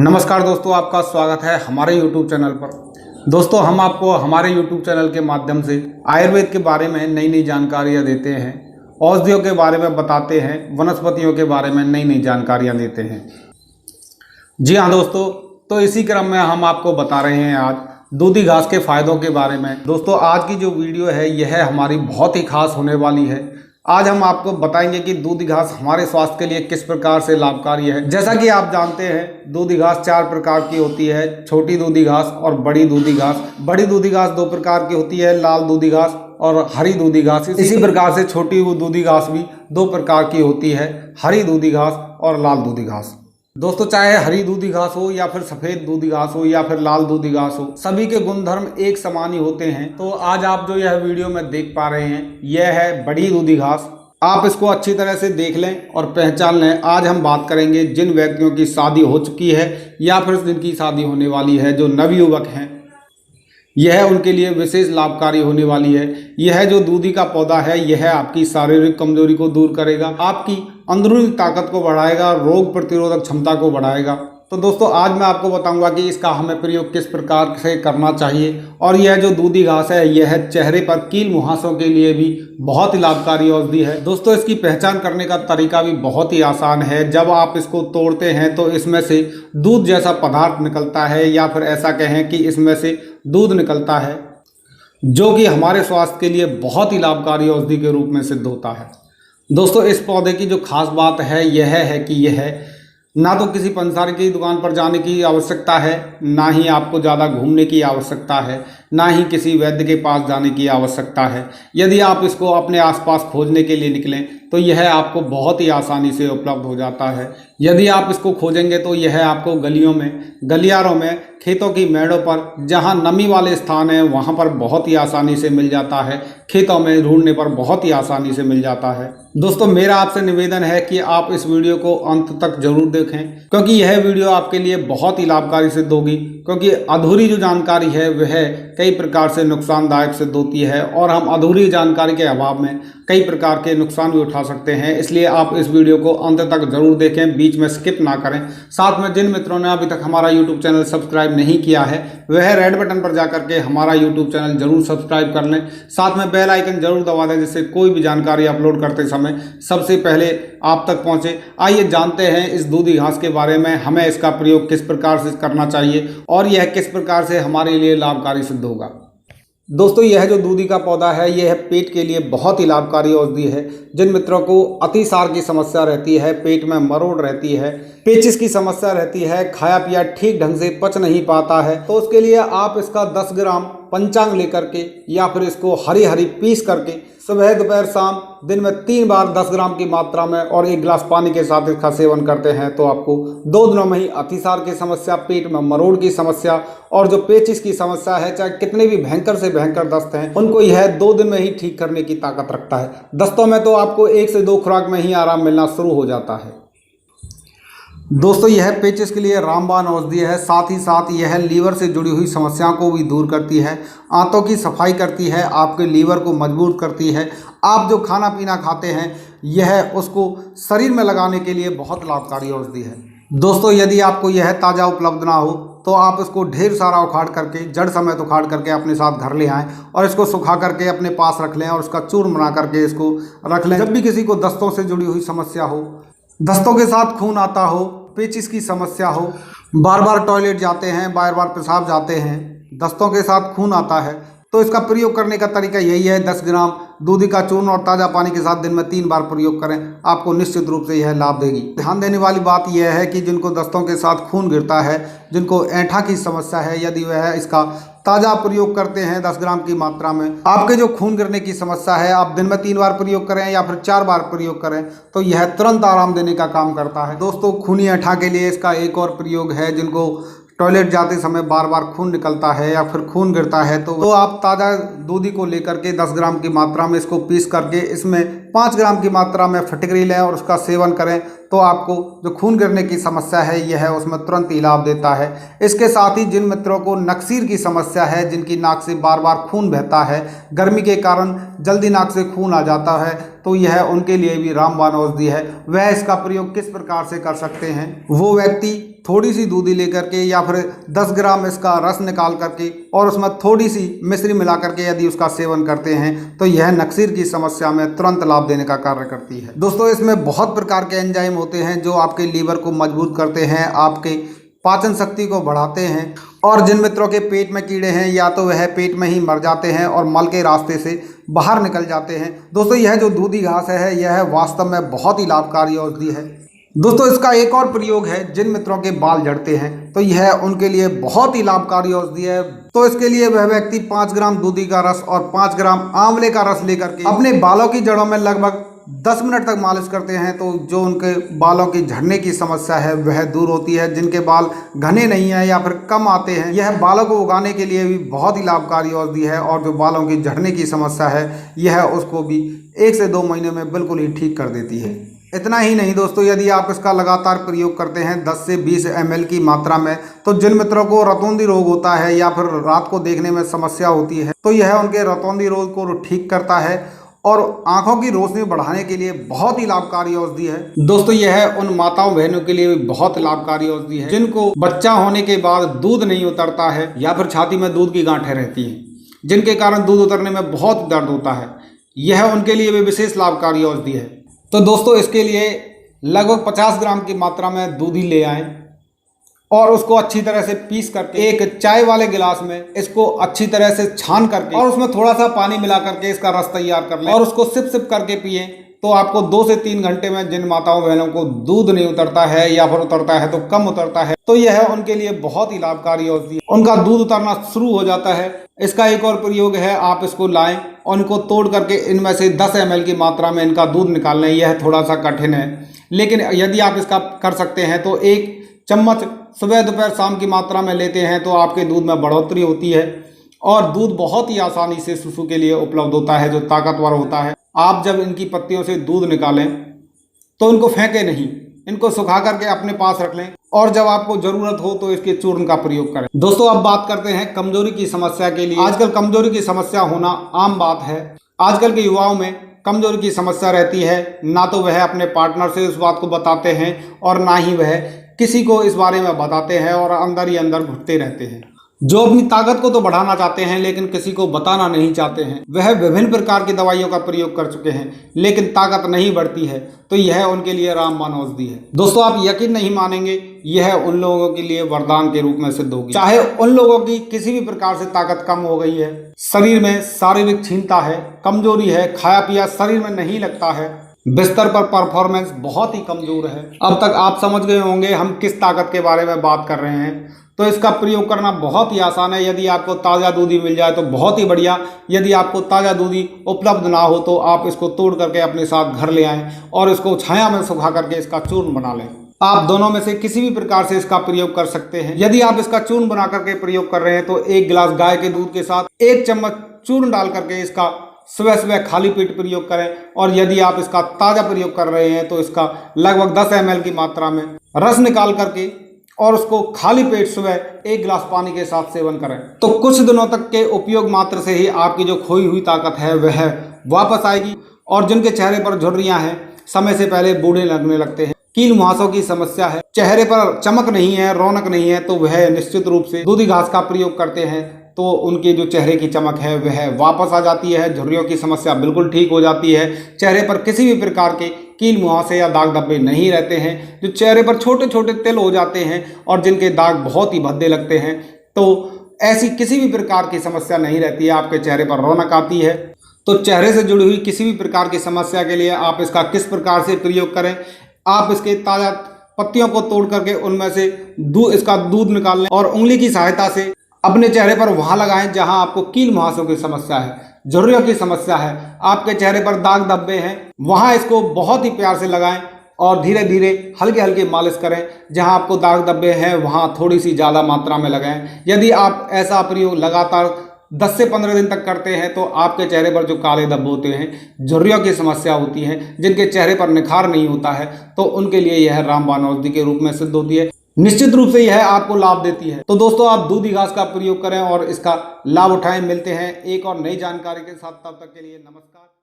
नमस्कार दोस्तों, आपका स्वागत है हमारे YouTube चैनल पर। दोस्तों, हम आपको हमारे YouTube चैनल के माध्यम से आयुर्वेद के बारे में नई नई जानकारियाँ देते हैं, औषधियों के बारे में बताते हैं, वनस्पतियों के बारे में नई नई जानकारियाँ देते हैं। जी हाँ दोस्तों, तो इसी क्रम में हम आपको बता रहे हैं आज दूधी घास के फायदों के बारे में। दोस्तों, आज की जो वीडियो है यह हमारी बहुत ही खास होने वाली है। आज हम आपको बताएंगे कि दूधी घास हमारे स्वास्थ्य के लिए किस प्रकार से लाभकारी है। जैसा कि आप जानते हैं, दूधी घास 4 प्रकार की होती है, छोटी दूधी घास और बड़ी दूधी घास। बड़ी दूधी घास 2 प्रकार की होती है, लाल दूधी घास और हरी दूधी घास। इसी प्रकार से छोटी दूधी घास भी 2 प्रकार की होती है, हरी दूधी घास और लाल दूधी घास। दोस्तों, चाहे हरी दूधी घास हो या फिर सफेद दूधी घास हो या फिर लाल दूधी घास हो, सभी के गुणधर्म एक समान ही होते हैं। तो आज आप जो यह वीडियो में देख पा रहे हैं यह है बड़ी दूधी घास। आप इसको अच्छी तरह से देख लें और पहचान लें। आज हम बात करेंगे जिन व्यक्तियों की शादी हो चुकी है या फिर जिनकी शादी होने वाली है, जो नवयुवक हैं, यह उनके लिए विशेष लाभकारी होने वाली है। यह जो दूधी का पौधा है यह आपकी शारीरिक कमजोरी को दूर करेगा, आपकी अंदरूनी ताकत को बढ़ाएगा, रोग प्रतिरोधक क्षमता को बढ़ाएगा। तो दोस्तों, आज मैं आपको बताऊंगा कि इसका हमें प्रयोग किस प्रकार से करना चाहिए। और यह जो दूधी घास है यह चेहरे पर कील मुहासों के लिए भी बहुत ही लाभकारी औषधि है। दोस्तों, इसकी पहचान करने का तरीका भी बहुत ही आसान है। जब आप इसको तोड़ते हैं तो इसमें से दूध जैसा पदार्थ निकलता है, या फिर ऐसा कहें कि इसमें से दूध निकलता है, जो कि हमारे स्वास्थ्य के लिए बहुत ही लाभकारी औषधि के रूप में सिद्ध होता है। दोस्तों, इस पौधे की जो खास बात है यह है कि यह ना तो किसी पंसारी की दुकान पर जाने की आवश्यकता है, ना ही आपको ज़्यादा घूमने की आवश्यकता है, ना ही किसी वैद्य के पास जाने की आवश्यकता है। यदि आप इसको अपने आसपास खोजने के लिए निकलें तो यह आपको बहुत ही आसानी से उपलब्ध हो जाता है। यदि आप इसको खोजेंगे तो यह आपको गलियों में, गलियारों में, खेतों की मेड़ों पर, जहां नमी वाले स्थान हैं वहां पर बहुत ही आसानी से मिल जाता है। खेतों में ढूंढने पर बहुत ही आसानी से मिल जाता है। दोस्तों, मेरा आपसे निवेदन है कि आप इस वीडियो को अंत तक जरूर देखें, क्योंकि यह वीडियो आपके लिए बहुत ही लाभकारी सिद्ध होगी। क्योंकि अधूरी जो जानकारी है वह कई प्रकार से नुकसानदायक सिद्ध होती है, और हम अधूरी जानकारी के अभाव में कई प्रकार के नुकसान भी उठा सकते हैं। इसलिए आप इस वीडियो को अंत तक जरूर देखें, बीच में स्किप ना करें। साथ में जिन मित्रों ने अभी तक हमारा यूट्यूब चैनल सब्सक्राइब नहीं किया है वह रेड बटन पर जाकर के हमारा यूट्यूब चैनल जरूर सब्सक्राइब कर लें। साथ में बेल आइकन जरूर दबा दें, जिससे कोई भी जानकारी अपलोड करते समय सबसे पहले आप तक पहुंचे। आइए जानते हैं इस दूधी घास के बारे में, हमें इसका प्रयोग किस प्रकार से करना चाहिए और यह किस प्रकार से हमारे लिए लाभकारी सिद्ध होगा। दोस्तों, यह जो दूधी का पौधा है यह पेट के लिए बहुत ही लाभकारी औषधि है। जिन मित्रों को अतिसार की समस्या रहती है, पेट में मरोड़ रहती है, पेचिश की समस्या रहती है, खाया पिया ठीक ढंग से पच नहीं पाता है, तो उसके लिए आप इसका 10 ग्राम पंचांग लेकर के या फिर इसको हरी हरी पीस करके सुबह दोपहर शाम दिन में 3 बार 10 ग्राम की मात्रा में और 1 गिलास पानी के साथ इसका सेवन करते हैं तो आपको 2 दिनों में ही अतिसार की समस्या, पेट में मरोड़ की समस्या और जो पेचिश की समस्या है, चाहे कितने भी भयंकर से भयंकर दस्त हैं, उनको यह 2 दिन में ही ठीक करने की ताकत रखता है। दस्तों में तो आपको 1 से 2 खुराक में ही आराम मिलना शुरू हो जाता है। दोस्तों, यह पेचिश के लिए रामबाण औषधि है। साथ ही साथ यह लीवर से जुड़ी हुई समस्याओं को भी दूर करती है, आंतों की सफाई करती है, आपके लीवर को मजबूत करती है। आप जो खाना पीना खाते हैं यह उसको शरीर में लगाने के लिए बहुत लाभकारी औषधि है। दोस्तों, यदि आपको यह ताज़ा उपलब्ध ना हो तो आप इसको ढेर सारा उखाड़ करके, जड़ समेत उखाड़ करके अपने साथ घर ले आएँ और इसको सुखा करके अपने पास रख लें और उसका चूर्ण बना करके इसको रख लें। जब भी किसी को दस्तों से जुड़ी हुई समस्या हो, दस्तों के साथ खून आता हो, पेचिश की समस्या हो, बार बार टॉयलेट जाते हैं, बार बार पेशाब जाते हैं, दस्तों के साथ खून आता है, तो इसका प्रयोग करने का तरीका यही है। 10 ग्राम दूधी का चूर्ण और ताज़ा पानी के साथ दिन में 3 बार प्रयोग करें, आपको निश्चित रूप से यह लाभ देगी। ध्यान देने वाली बात यह है कि जिनको दस्तों के साथ खून गिरता है, जिनको ऐंठा की समस्या है, यदि वह इसका ताज़ा प्रयोग करते हैं 10 ग्राम की मात्रा में, आपके जो खून गिरने की समस्या है, आप दिन में 3 बार प्रयोग करें या फिर 4 बार प्रयोग करें तो यह तुरंत आराम देने का काम करता है। दोस्तों, खूनी ऐंठा के लिए इसका एक और प्रयोग है। जिनको टॉयलेट जाते समय बार बार खून निकलता है या फिर खून गिरता है तो आप ताज़ा दूधी को लेकर के 10 ग्राम की मात्रा में इसको पीस करके इसमें 5 ग्राम की मात्रा में फिटकरी लें और उसका सेवन करें तो आपको जो खून गिरने की समस्या है यह उसमें तुरंत ही लाभ देता है। इसके साथ ही जिन मित्रों को नक्सीर की समस्या है, जिनकी नाक से बार बार खून बहता है, गर्मी के कारण जल्दी नाक से खून आ जाता है, तो यह उनके लिए भी रामबाण औषधि है। वह इसका प्रयोग किस प्रकार से कर सकते हैं, वो व्यक्ति थोड़ी सी दूधी लेकर के या फिर 10 ग्राम इसका रस निकाल करके और उसमें थोड़ी सी मिश्री मिला करके यदि उसका सेवन करते हैं तो यह नक्सीर की समस्या में तुरंत लाभ देने का कार्य करती है। दोस्तों, इसमें बहुत प्रकार के एंजाइम होते हैं जो आपके लीवर को मजबूत करते हैं, आपके पाचन शक्ति को बढ़ाते हैं, और जिन मित्रों के पेट में कीड़े हैं या तो वह पेट में ही मर जाते हैं और मल के रास्ते से बाहर निकल जाते हैं। दोस्तों, यह जो दूधी घास है यह वास्तव में बहुत ही लाभकारी औषधि है। दोस्तों, इसका एक और प्रयोग है, जिन मित्रों के बाल झड़ते हैं तो यह उनके लिए बहुत ही लाभकारी औषधि है। तो इसके लिए वह व्यक्ति 5 ग्राम दूधी का रस और 5 ग्राम आंवले का रस लेकर के अपने बालों की जड़ों में लगभग 10 मिनट तक मालिश करते हैं तो जो उनके बालों की झड़ने की समस्या है वह दूर होती है। जिनके बाल घने नहीं है या फिर कम आते हैं, यह बालों को उगाने के लिए भी बहुत ही लाभकारी औषधि है, और जो बालों की झड़ने की समस्या है यह उसको भी 1 से 2 महीने में बिल्कुल ही ठीक कर देती है। इतना ही नहीं दोस्तों, यदि आप इसका लगातार प्रयोग करते हैं 10 से 20 ml की मात्रा में, तो जिन मित्रों को रतौंधी रोग होता है या फिर रात को देखने में समस्या होती है तो यह उनके रतौंधी रोग को ठीक करता है और आंखों की रोशनी बढ़ाने के लिए बहुत ही लाभकारी औषधि है। दोस्तों, यह उन माताओं बहनों के लिए भी बहुत लाभकारी औषधि है जिनको बच्चा होने के बाद दूध नहीं उतरता है या फिर छाती में दूध की गांठें रहती हैं, जिनके कारण दूध उतरने में बहुत दर्द होता है। यह उनके लिए भी विशेष लाभकारी औषधि है। तो दोस्तों, इसके लिए लगभग 50 ग्राम की मात्रा में दूधी ले आएं और उसको अच्छी तरह से पीस करके एक चाय वाले गिलास में इसको अच्छी तरह से छान करके और उसमें थोड़ा सा पानी मिला करके इसका रस तैयार कर लें और उसको सिप सिप करके पिए। तो आपको 2 से 3 घंटे में जिन माताओं बहनों को दूध नहीं उतरता है या फिर उतरता है तो कम उतरता है, तो यह उनके लिए बहुत ही लाभकारी औषधि है। उनका दूध उतरना शुरू हो जाता है। इसका एक और प्रयोग है, आप इसको लाएं और इनको तोड़ करके इनमें से 10 ml की मात्रा में इनका दूध निकाल लें। यह थोड़ा सा कठिन है, लेकिन यदि आप इसका कर सकते हैं तो 1 चम्मच सुबह दोपहर शाम की मात्रा में लेते हैं तो आपके दूध में बढ़ोतरी होती है और दूध बहुत ही आसानी से शिशु के लिए उपलब्ध होता है जो ताकतवर होता है। आप जब इनकी पत्तियों से दूध निकालें तो इनको फेंकें नहीं, इनको सुखा करके अपने पास रख लें और जब आपको जरूरत हो तो इसके चूर्ण का प्रयोग करें। दोस्तों, अब बात करते हैं कमजोरी की समस्या के लिए। आजकल कमजोरी की समस्या होना आम बात है। आजकल के युवाओं में कमजोरी की समस्या रहती है, ना तो वह अपने पार्टनर से इस बात को बताते हैं और ना ही वह किसी को इस बारे में बताते हैं और अंदर ही अंदर घुटते रहते हैं। जो अपनी ताकत को तो बढ़ाना चाहते हैं लेकिन किसी को बताना नहीं चाहते हैं, वह विभिन्न प्रकार की दवाइयों का प्रयोग कर चुके हैं लेकिन ताकत नहीं बढ़ती है, तो यह उनके लिए रामबाण औषधि है। दोस्तों, आप यकीन नहीं मानेंगे, यह उन लोगों के लिए वरदान के रूप में सिद्ध होगी। चाहे उन लोगों की किसी भी प्रकार से ताकत कम हो गई है, शरीर में शारीरिक क्षीणता है, कमजोरी है, खाया पिया शरीर में नहीं लगता है, बिस्तर पर परफॉर्मेंस बहुत ही कमजोर है। अब तक आप समझ गए होंगे हम किस ताकत के बारे में बात कर रहे हैं। तो इसका प्रयोग करना बहुत ही आसान है। यदि आपको ताज़ा दूधी मिल जाए तो बहुत ही बढ़िया। यदि आपको ताज़ा दूधी उपलब्ध ना हो तो आप इसको तोड़ करके अपने साथ घर ले आएं और इसको छाया में सुखा करके इसका चूर्ण बना लें। आप दोनों में से किसी भी प्रकार से इसका प्रयोग कर सकते हैं। यदि आप इसका चूर्ण बना करके प्रयोग कर रहे हैं तो 1 गिलास गाय के दूध के साथ 1 चम्मच चूर्ण डाल करके इसका सुबह सुबह खाली पेट प्रयोग करें। और यदि आप इसका ताज़ा प्रयोग कर रहे हैं तो इसका लगभग 10 ml की मात्रा में रस निकाल करके और उसको खाली पेट सुबह 1 गिलास पानी के साथ सेवन करें। तो कुछ दिनों तक के उपयोग मात्र से ही आपकी जो खोई हुई ताकत है वह वापस आएगी। और जिनके चेहरे पर झुर्रियां हैं, समय से पहले बूढ़े लगने लगते हैं, कील मुहासों की समस्या है, चेहरे पर चमक नहीं है, रौनक नहीं है, तो वह निश्चित रूप से दूधी घास का प्रयोग करते हैं तो उनके जो चेहरे की चमक है वह वापस आ जाती है। झुर्रियों की समस्या बिल्कुल ठीक हो जाती है। चेहरे पर किसी भी प्रकार के कील मुहासे या दाग धब्बे नहीं रहते हैं। जो चेहरे पर छोटे छोटे तिल हो जाते हैं और जिनके दाग बहुत ही भद्दे लगते हैं, तो ऐसी किसी भी प्रकार की समस्या नहीं रहती है। आपके चेहरे पर रौनक आती है। तो चेहरे से जुड़ी हुई किसी भी प्रकार की समस्या के लिए आप इसका किस प्रकार से प्रयोग करें, आप इसके ताज़ा पत्तियों को तोड़ करके उनमें से इसका दूध निकाल लें और उंगली की सहायता से अपने चेहरे पर वहां लगाएं जहां आपको कील मुहासों की समस्या है, झुर्रियों की समस्या है, आपके चेहरे पर दाग धब्बे हैं, वहां इसको बहुत ही प्यार से लगाएं और धीरे धीरे हल्के हल्के मालिश करें। जहां आपको दाग धब्बे हैं वहां थोड़ी सी ज़्यादा मात्रा में लगाएं। यदि आप ऐसा प्रयोग लगातार 10 से 15 दिन तक करते हैं तो आपके चेहरे पर जो काले धब्बे होते हैं, झुर्रियों की समस्या होती है, जिनके चेहरे पर निखार नहीं होता है, तो उनके लिए यह रामबाण औषधि के रूप में सिद्ध होती है। निश्चित रूप से यह आपको लाभ देती है। तो दोस्तों, आप दूधी घास का प्रयोग करें और इसका लाभ उठाएं। मिलते हैं एक और नई जानकारी के साथ, तब तक के लिए नमस्कार।